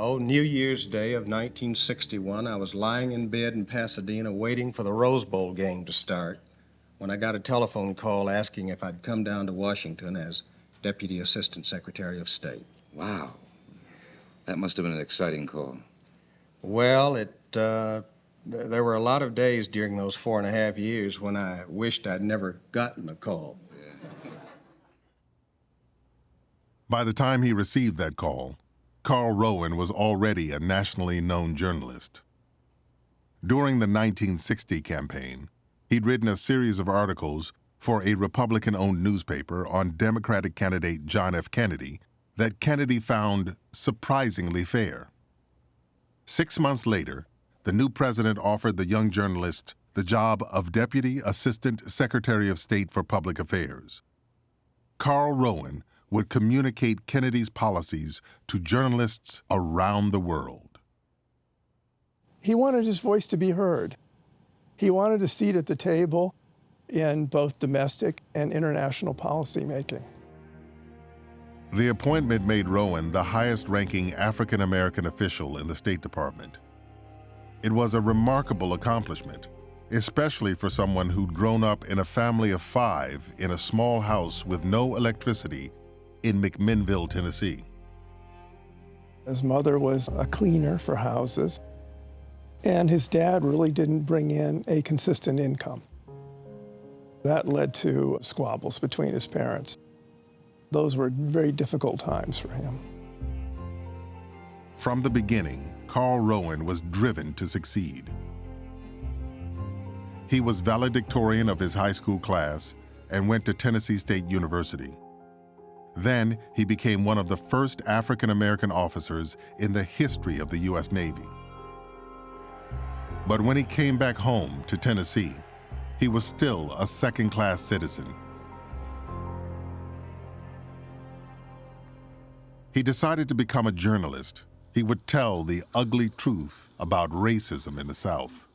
Oh, New Year's Day of 1961, I was lying in bed in Pasadena waiting for the Rose Bowl game to start when I got a telephone call asking if I'd come down to Washington as Deputy Assistant Secretary of State. Wow. That must have been an exciting call. Well, there were a lot of days during those 4.5 years when I wished I'd never gotten the call. By the time he received that call, Carl Rowan was already a nationally known journalist. During the 1960 campaign, he'd written a series of articles for a Republican-owned newspaper on Democratic candidate John F. Kennedy that Kennedy found surprisingly fair. 6 months later, the new president offered the young journalist the job of Deputy Assistant Secretary of State for Public Affairs. Carl Rowan would communicate Kennedy's policies to journalists around the world. He wanted his voice to be heard. He wanted a seat at the table in both domestic and international policymaking. The appointment made Rowan the highest-ranking African-American official in the State Department. It was a remarkable accomplishment, especially for someone who'd grown up in a family of 5 in a small house with no electricity in McMinnville, Tennessee. His mother was a cleaner for houses, and his dad really didn't bring in a consistent income. That led to squabbles between his parents. Those were very difficult times for him. From the beginning, Carl Rowan was driven to succeed. He was valedictorian of his high school class and went to Tennessee State University. Then he became one of the first African-American officers in the history of the U.S. Navy. But when he came back home to Tennessee, he was still a second-class citizen. He decided to become a journalist. He would tell the ugly truth about racism in the South.